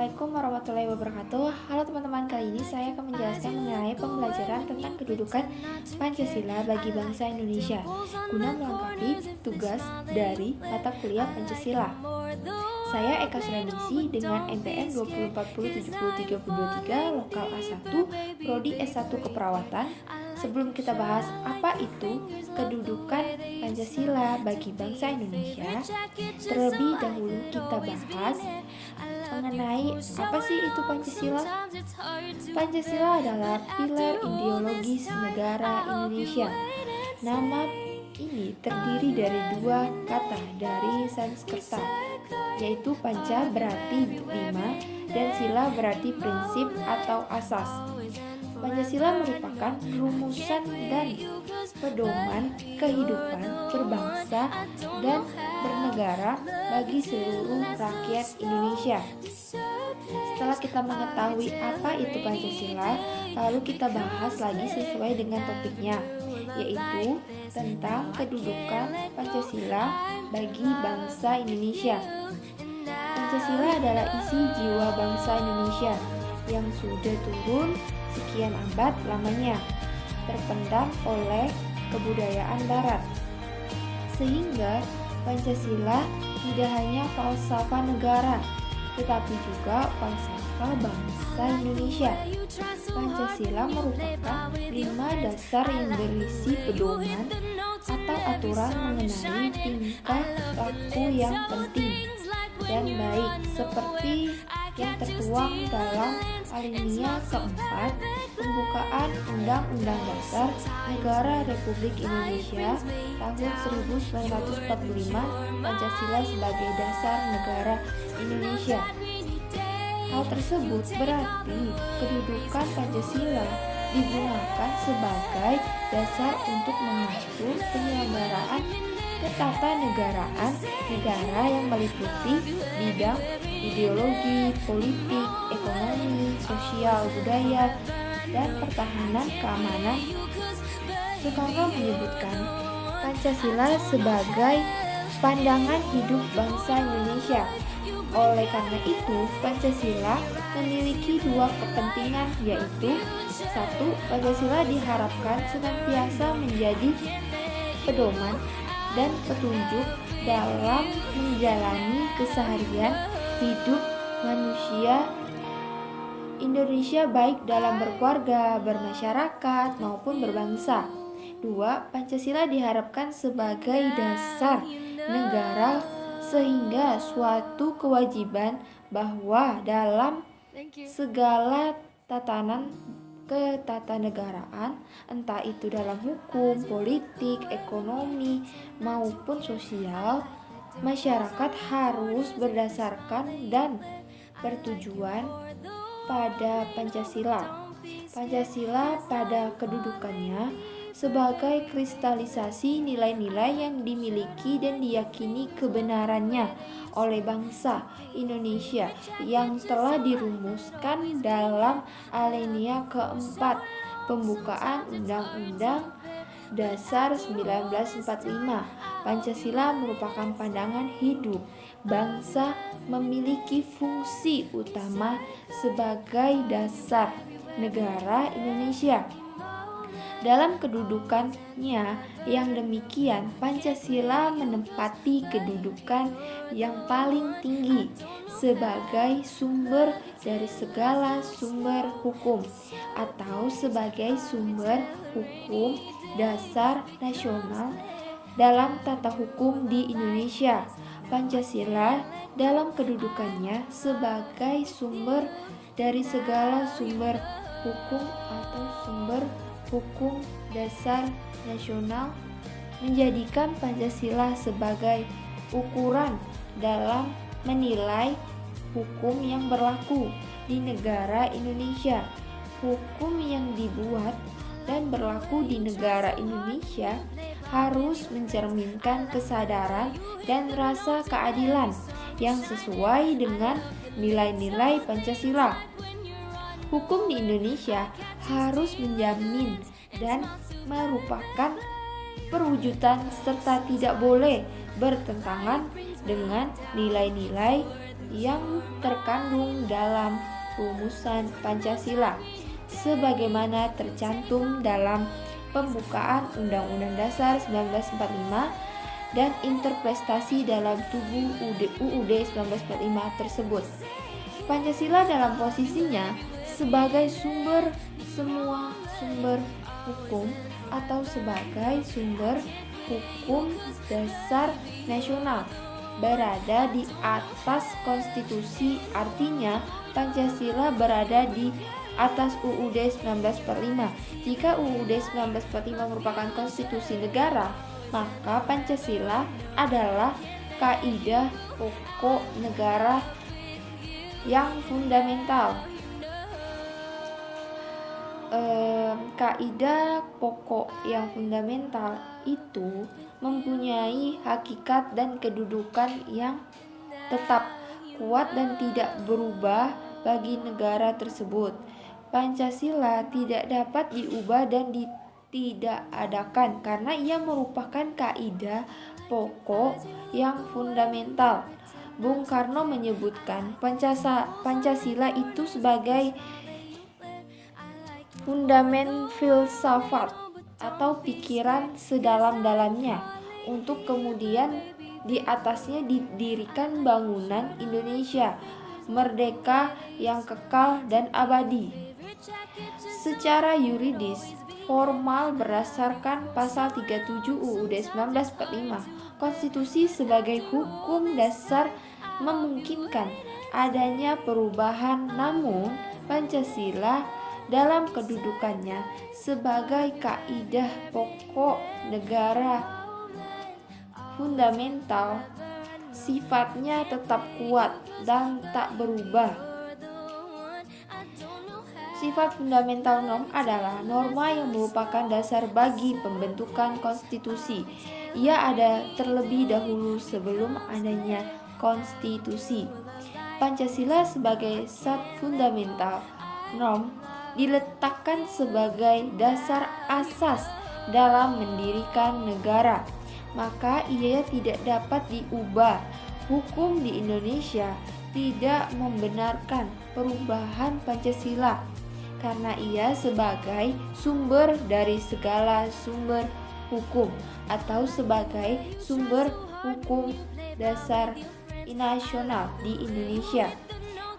Assalamualaikum warahmatullahi wabarakatuh. Halo teman-teman, kali ini saya akan menjelaskan mengenai pembelajaran tentang kedudukan Pancasila bagi bangsa Indonesia guna melengkapi tugas dari mata kuliah Pancasila. Saya Eka Sulandisi dengan NPM 2040703323 lokal A1 Prodi S1 Keperawatan. Sebelum kita bahas apa itu kedudukan Pancasila bagi bangsa Indonesia, terlebih dahulu kita bahas mengenai apa sih itu Pancasila. Pancasila adalah pilar ideologis negara Indonesia. Nama ini terdiri dari dua kata dari Sanskerta, yaitu panca berarti lima dan sila berarti prinsip atau asas. Pancasila merupakan rumusan dan pedoman kehidupan berbangsa dan bernegara bagi seluruh rakyat Indonesia. Setelah kita mengetahui apa itu Pancasila, lalu kita bahas lagi sesuai dengan topiknya, yaitu tentang kedudukan Pancasila bagi bangsa Indonesia. Pancasila adalah isi jiwa bangsa Indonesia yang sudah turun sekian abad lamanya, terpendam oleh kebudayaan Barat. Sehingga Pancasila tidak hanya falsafah negara, tetapi juga falsafah bangsa Indonesia. Pancasila merupakan 5 dasar yang berisi pedoman atau aturan mengenai tingkah laku yang penting dan baik, seperti yang tertuang dalam alinea keempat pembukaan Undang-Undang Dasar Negara Republik Indonesia tahun 1945, Pancasila sebagai dasar negara Indonesia. Hal tersebut berarti kedudukan Pancasila digunakan sebagai dasar untuk mengatur penyelenggaraan ketatanegaraan negara yang meliputi bidang ideologi, politik, ekonomi, sosial, budaya, dan pertahanan keamanan. Soekarno menyebutkan Pancasila sebagai pandangan hidup bangsa Indonesia. Oleh karena itu, Pancasila memiliki dua kepentingan, yaitu satu, Pancasila diharapkan senantiasa menjadi pedoman dan petunjuk dalam menjalani keseharian hidup manusia Indonesia baik dalam berkeluarga, bermasyarakat, maupun berbangsa. 2. Pancasila diharapkan sebagai dasar negara sehingga suatu kewajiban bahwa dalam segala tatanan ketatanegaraan, entah itu dalam hukum, politik, ekonomi, maupun sosial, masyarakat harus berdasarkan dan bertujuan pada Pancasila. Pancasila pada kedudukannya sebagai kristalisasi nilai-nilai yang dimiliki dan diyakini kebenarannya oleh bangsa Indonesia yang telah dirumuskan dalam alinea keempat pembukaan Undang-Undang Dasar 1945. Pancasila merupakan pandangan hidup bangsa memiliki fungsi utama sebagai dasar negara Indonesia. Dalam kedudukannya yang demikian, Pancasila menempati kedudukan yang paling tinggi sebagai sumber dari segala sumber hukum atau sebagai sumber hukum dasar nasional dalam tata hukum di Indonesia. Pancasila dalam kedudukannya sebagai sumber dari segala sumber hukum atau sumber hukum dasar nasional menjadikan Pancasila sebagai ukuran dalam menilai hukum yang berlaku di negara Indonesia. Hukum yang dibuat dan berlaku di negara Indonesia harus mencerminkan kesadaran dan rasa keadilan yang sesuai dengan nilai-nilai Pancasila. Hukum di Indonesia harus menjamin dan merupakan perwujudan serta tidak boleh bertentangan dengan nilai-nilai yang terkandung dalam rumusan Pancasila sebagaimana tercantum dalam pembukaan Undang-Undang Dasar 1945 dan interpretasi dalam tubuh UUD 1945 tersebut. Pancasila dalam posisinya sebagai sumber semua sumber hukum atau sebagai sumber hukum dasar nasional berada di atas konstitusi, artinya Pancasila berada di atas UUD 1945. Jika UUD 1945 merupakan konstitusi negara, maka Pancasila adalah kaidah pokok negara yang fundamental. Kaidah pokok yang fundamental itu mempunyai hakikat dan kedudukan yang tetap, kuat dan tidak berubah bagi negara tersebut. Pancasila tidak dapat diubah dan tidak adakan karena ia merupakan kaidah pokok yang fundamental. Bung Karno menyebutkan Pancasila itu sebagai fundamen filsafat atau pikiran sedalam-dalamnya untuk kemudian di atasnya didirikan bangunan Indonesia merdeka yang kekal dan abadi. Secara yuridis formal berdasarkan pasal 37 UUD 1945, konstitusi sebagai hukum dasar memungkinkan adanya perubahan, namun Pancasila dalam kedudukannya sebagai kaidah pokok negara fundamental sifatnya tetap kuat dan tak berubah. Sifat fundamental norm adalah norma yang merupakan dasar bagi pembentukan konstitusi. Ia ada terlebih dahulu sebelum adanya konstitusi. Pancasila sebagai zat fundamental norm diletakkan sebagai dasar asas dalam mendirikan negara, maka ia tidak dapat diubah. Hukum di Indonesia tidak membenarkan perubahan Pancasila karena ia sebagai sumber dari segala sumber hukum atau sebagai sumber hukum dasar nasional di Indonesia.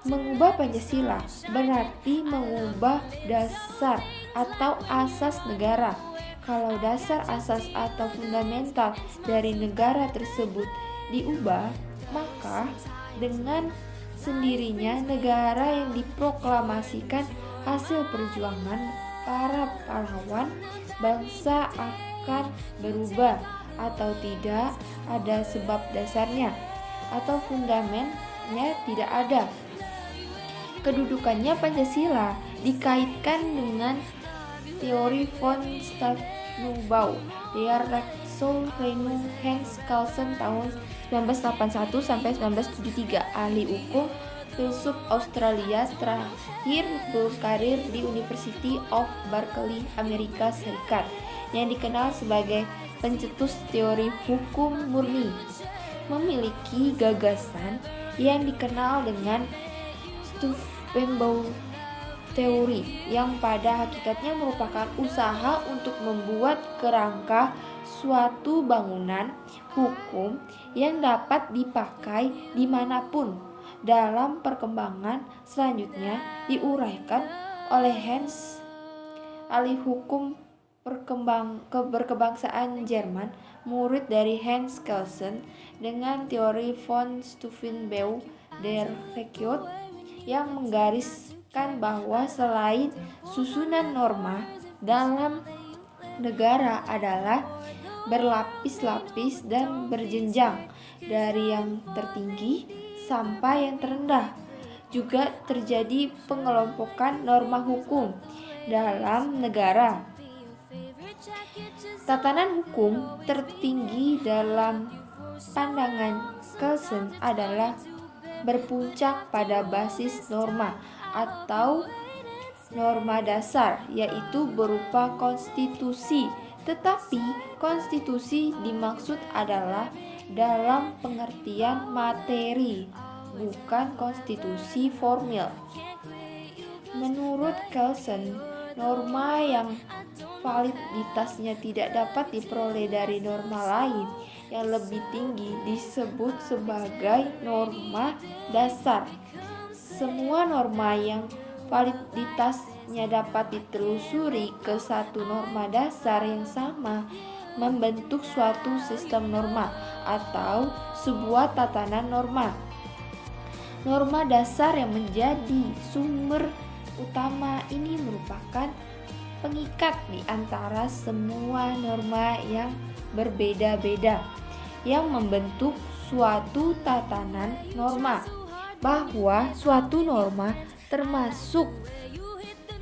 Mengubah Pancasila berarti mengubah dasar atau asas negara. Kalau dasar, asas, atau fundamental dari negara tersebut diubah, maka dengan sendirinya negara yang diproklamasikan hasil perjuangan para pahlawan bangsa akan berubah atau tidak ada sebab dasarnya atau fundamennya tidak ada. Kedudukannya Pancasila dikaitkan dengan teori von Stauffenberg, Der Rechtsstaat Renu Hans Kelsen tahun 1981 sampai 1973, ahli hukum filsuf Australia, terakhir berkarir di University of Berkeley, Amerika Serikat, yang dikenal sebagai pencetus teori hukum murni. Memiliki gagasan yang dikenal dengan Stauffenberg teori, yang pada hakikatnya merupakan usaha untuk membuat kerangka suatu bangunan hukum yang dapat dipakai dimanapun. Dalam perkembangan selanjutnya diuraikan oleh Hans, ahli hukum berkebangsaan Jerman, murid dari Hans Kelsen, dengan teori von Stauffenberg der Rechtsstaat yang menggariskan bahwa selain susunan norma dalam negara adalah berlapis-lapis dan berjenjang dari yang tertinggi sampai yang terendah, juga terjadi pengelompokan norma hukum dalam negara. Tatanan hukum tertinggi dalam pandangan Kelsen adalah berpuncak pada basis norma atau norma dasar, yaitu berupa konstitusi. Tetapi konstitusi dimaksud adalah dalam pengertian materi, bukan konstitusi formil. Menurut Kelsen, norma yang validitasnya tidak dapat diperoleh dari norma lain yang lebih tinggi disebut sebagai norma dasar. Semua norma yang validitasnya dapat ditelusuri ke satu norma dasar yang sama membentuk suatu sistem norma atau sebuah tatanan norma. Norma dasar yang menjadi sumber utama ini merupakan pengikat di antara semua norma yang berbeda-beda yang membentuk suatu tatanan norma, bahwa suatu norma termasuk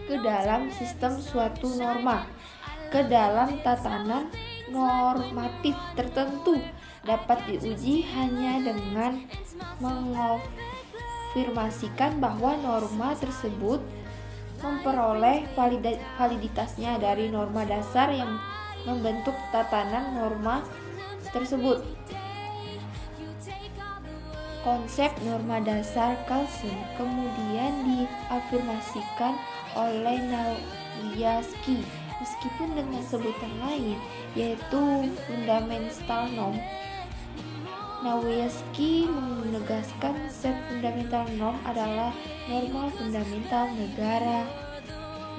ke dalam sistem suatu norma, ke dalam tatanan normatif tertentu dapat diuji hanya dengan mengafirmasikan bahwa norma tersebut memperoleh validitasnya dari norma dasar yang membentuk tatanan norma tersebut. Konsep norma dasar Kelsen kemudian diafirmasikan oleh Nawiaski meskipun dengan sebutan lain yaitu fundamental norm. Nawiaski menegaskan set fundamental norm adalah norma fundamental negara.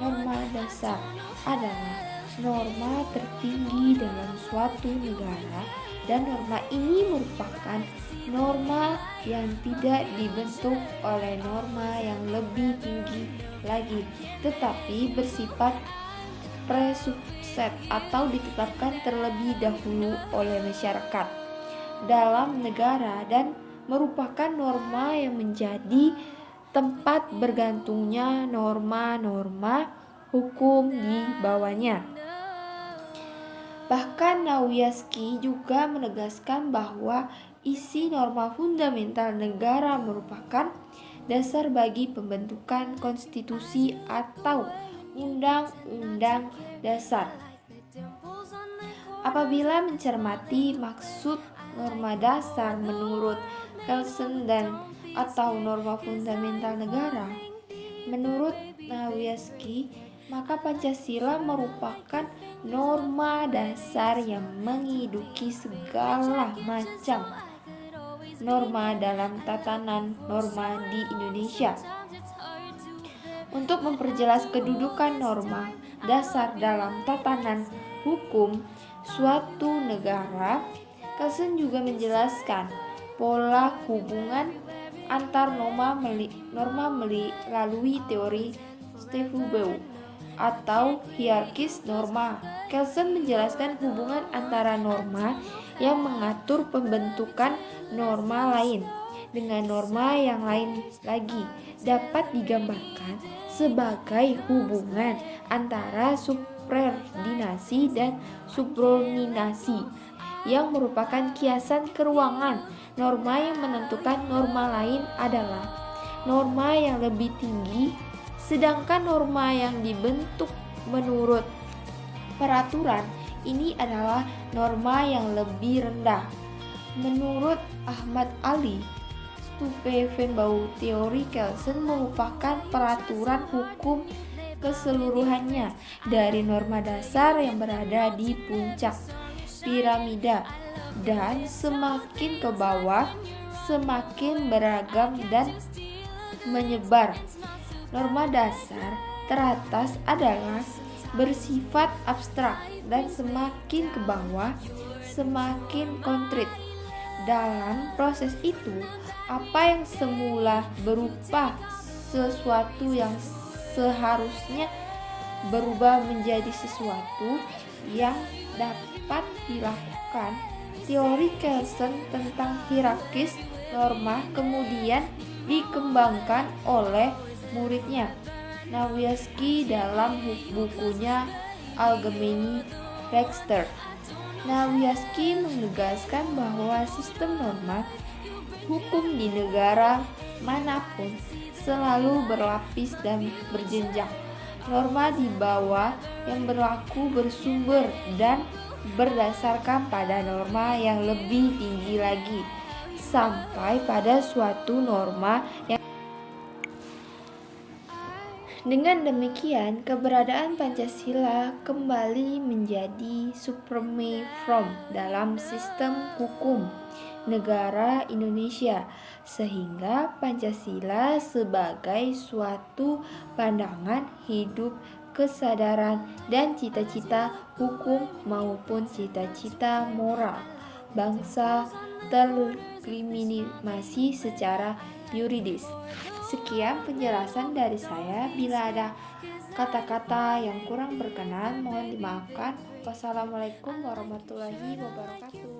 Norma dasar adalah norma tertinggi dalam suatu negara dan norma ini merupakan norma yang tidak dibentuk oleh norma yang lebih tinggi lagi, tetapi bersifat presubset atau ditetapkan terlebih dahulu oleh masyarakat dalam negara dan merupakan norma yang menjadi tempat bergantungnya norma-norma hukum di bawahnya. Bahkan Nawiaski juga menegaskan bahwa isi norma fundamental negara merupakan dasar bagi pembentukan konstitusi atau undang-undang dasar. Apabila mencermati maksud norma dasar menurut Kelsen dan atau norma fundamental negara, menurut Nawiaski, maka Pancasila merupakan norma dasar yang menghidupi segala macam norma dalam tatanan norma di Indonesia. Untuk memperjelas kedudukan norma dasar dalam tatanan hukum suatu negara, Kelsen juga menjelaskan pola hubungan antar norma melalui teori Stefubeu atau hierarkis norma. Kelsen menjelaskan hubungan antara norma yang mengatur pembentukan norma lain dengan norma yang lain lagi dapat digambarkan sebagai hubungan antara subordinasi dan subordinasi yang merupakan kiasan keruangan. Norma yang menentukan norma lain adalah norma yang lebih tinggi, sedangkan norma yang dibentuk menurut peraturan ini adalah norma yang lebih rendah. Menurut Ahmad Ali Stufenbau, teori Kelsen merupakan peraturan hukum keseluruhannya dari norma dasar yang berada di puncak piramida dan semakin ke bawah semakin beragam dan menyebar. Norma dasar teratas adalah bersifat abstrak dan semakin ke bawah semakin konkret. Dalam proses itu, apa yang semula berupa sesuatu yang seharusnya berubah menjadi sesuatu yang dapat dilakukan. Teori Kelsen tentang hierarkis norma kemudian dikembangkan oleh muridnya Nawiaski dalam bukunya Allgemeine Rechte. Nawiaski menegaskan bahwa sistem norma hukum di negara manapun selalu berlapis dan berjenjang. Norma di bawah yang berlaku bersumber dan berdasarkan pada norma yang lebih tinggi lagi, sampai pada suatu norma yang dengan demikian, keberadaan Pancasila kembali menjadi supreme form dalam sistem hukum negara Indonesia, sehingga Pancasila sebagai suatu pandangan hidup, kesadaran, dan cita-cita hukum maupun cita-cita moral bangsa terlegitimasi secara yuridis. Sekian penjelasan dari saya. Bila ada kata-kata yang kurang berkenan, mohon dimaafkan. Wassalamualaikum warahmatullahi wabarakatuh.